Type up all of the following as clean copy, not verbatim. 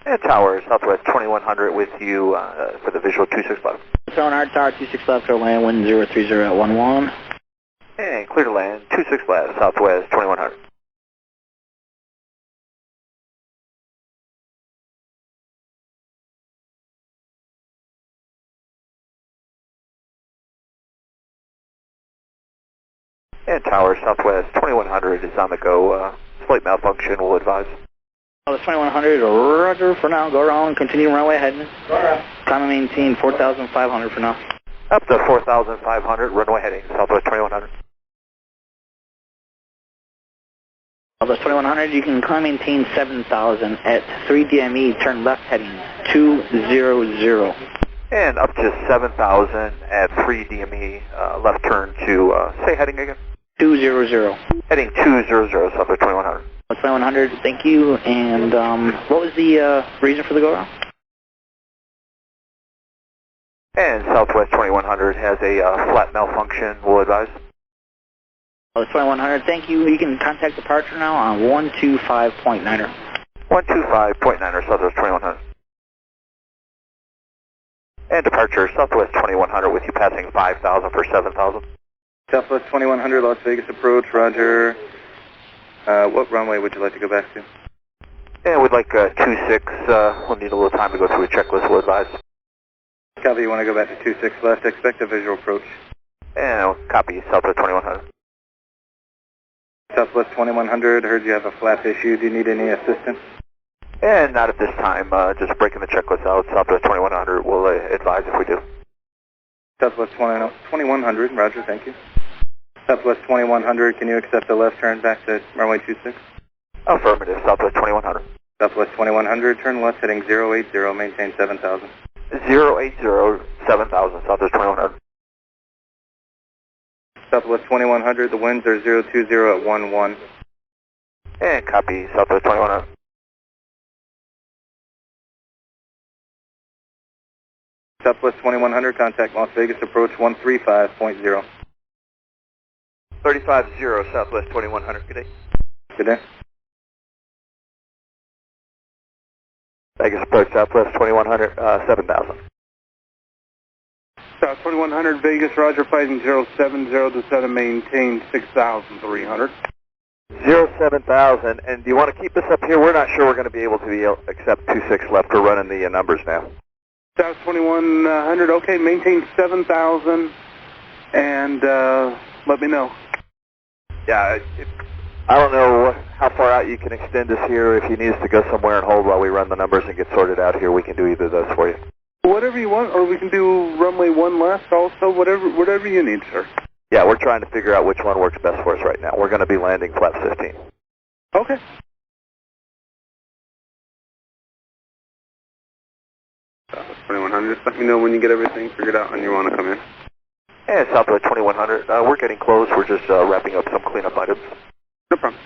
And tower, Southwest 2100 with you for the visual 26 left. Sonar tower 26 left, clear to land, wind 030 at 11. And clear to land, 26 left, Southwest 2100. And tower, Southwest 2100 is on the go. Slight malfunction, we'll advise. Southwest 2100, roger for now. Go around, continue runway ahead. Go around. Time to maintain 4,500 for now. Up to 4,500, runway heading, Southwest 2100. Southwest 2100, you can climb maintain 7,000 at 3 DME, turn left heading 200. And up to 7,000 at 3 DME, left turn to, say heading again? 200. Heading 200, Southwest 2100. 2100, thank you. And what was the reason for the go-around? And Southwest 2100 has a flat malfunction, we'll advise. Southwest 2100, thank you. You can contact departure now on 125.9er. 125.9er, Southwest 2100. And departure, Southwest 2100 with you passing 5,000 for 7,000. Southwest 2100, Las Vegas approach, roger. What runway would you like to go back to? And we'd like 26, we'll need a little time to go through a checklist, we'll advise. Copy, you want to go back to 26 left, expect a visual approach. And copy, Southwest 2100. Southwest 2100, heard you have a flap issue, do you need any assistance? And not at this time, just breaking the checklist out, Southwest 2100, we'll advise if we do. Southwest 2100, roger, thank you. Southwest 2100, can you accept a left turn back to runway 26? Affirmative, Southwest 2100. Southwest 2100, turn left heading 080, maintain 7,000. 080, 7,000, Southwest 2100. Southwest 2100, the winds are 020 at 11. And copy, Southwest 2100. Southwest 2100, contact Las Vegas approach 135.0. 350, Southwest 2100, good day. Good day. Vegas approach, Southwest 2100, 7,000. South 2100, Vegas, roger, fighting 070 to set and maintain 6,300. 07,000, and do you want to keep this up here? We're not sure we're going to be able to accept 26 left. We're running the numbers now. South 2100, okay, maintain 7,000 and let me know. Yeah, I don't know how far out you can extend us here. If you need us to go somewhere and hold while we run the numbers and get sorted out here, we can do either of those for you. Whatever you want, or we can do runway 1 left also, whatever you need, sir. Yeah, we're trying to figure out which one works best for us right now. We're going to be landing flaps 15. Okay. Southwest 2100, just let me know when you get everything figured out and you want to come in. And Southwest 2100, we're getting close. We're just wrapping up some cleanup items. No problem.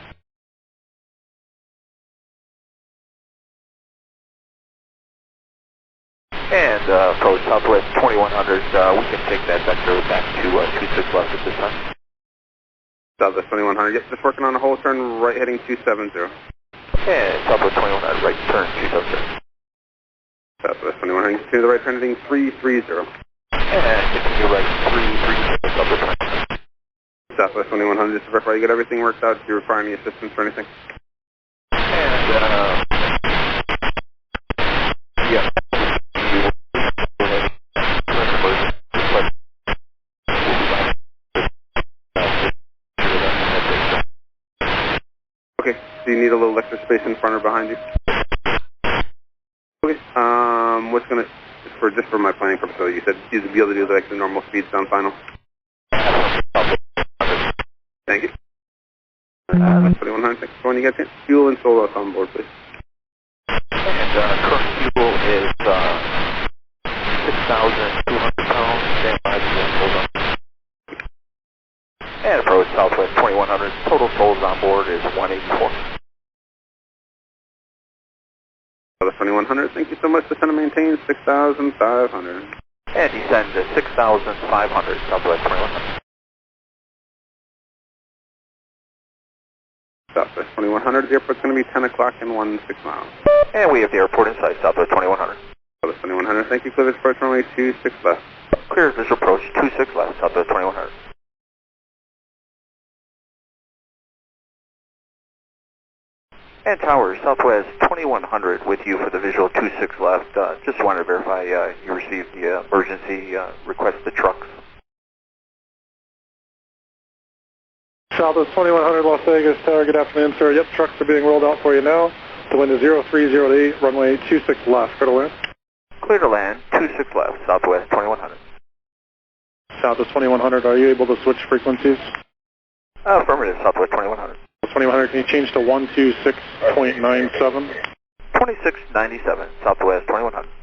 And approach Southwest 2100, we can take that vector back to 26 left at this time. Southwest 2100, yep, just working on a whole turn, right heading 270. And Southwest 2100, right turn 270. Southwest 2100, continue the right turn heading 330. And continue right 330, Southwest 2100. Southwest 2100, just to verify you get everything worked out. Do you require any assistance or anything? And, yeah. Okay, do you need a little extra space in front or behind you? Okay, what's gonna, just for my planning purposes, you said you'd be able to do like the normal speeds on final? Thank you. 2100, thanks for when you get in. Fuel and solar on board, please. And current fuel is 6,200 pounds. Stand by to hold on. And approach Southwest 2100. Total souls on board is 184. Southwest 2100, thank you so much. Descend and maintain 6,500. And descend to 6,500, Southwest 2100. Southwest 2100, the airport's going to be 10 o'clock and 16 miles. And we have the airport in sight, Southwest 2100. Southwest 2100, thank you. Clear this approach runway 26 left. Clear visual approach 26 left, Southwest 2100. And tower, Southwest 2100 with you for the visual 26 left. Just wanted to verify you received the emergency request the trucks. Southwest 2100 Las Vegas Tower, good afternoon, sir. Yep, trucks are being rolled out for you now. The wind is 0308, runway 26 left. Clear to land. Clear to land, 26 left, Southwest 2100. Southwest 2100, are you able to switch frequencies? Affirmative, Southwest 2100. 2100, can you change to 126.97? 2697, Southwest 2100.